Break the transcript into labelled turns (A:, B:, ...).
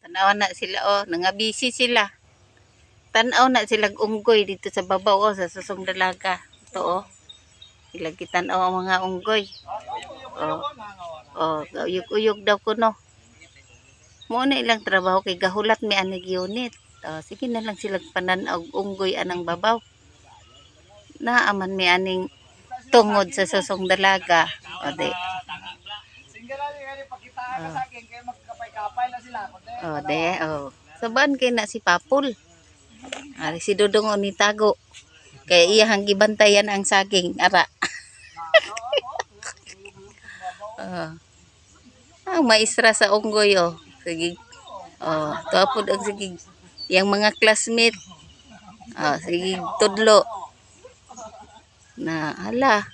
A: Tanawa na sila oh, nangabisi sila. Tanaw na sila unggoy dito sa babaw oh, sa susong dalaga. Ito oh. Sila kitanaw ang mga unggoy. Oh. Oh, uyog-uyog daw ko no. Mo na ilang trabaho kay gahulat mi anig unit. Oh, sige na lang sila pananaw unggoy anang babaw. Naaman mi aning tungod sa susong dalaga. O de. Oh, de. Oh. Saban kay na si Papul. Ari si Dudong o ni Tago. Kaya iyahang gibantayan ang saging. Ara. Ang maestra sa unggoy oh. Sige. Oh, tuapod ang sige. Yang mga classmate. Oh, sige tudlo. Na hala.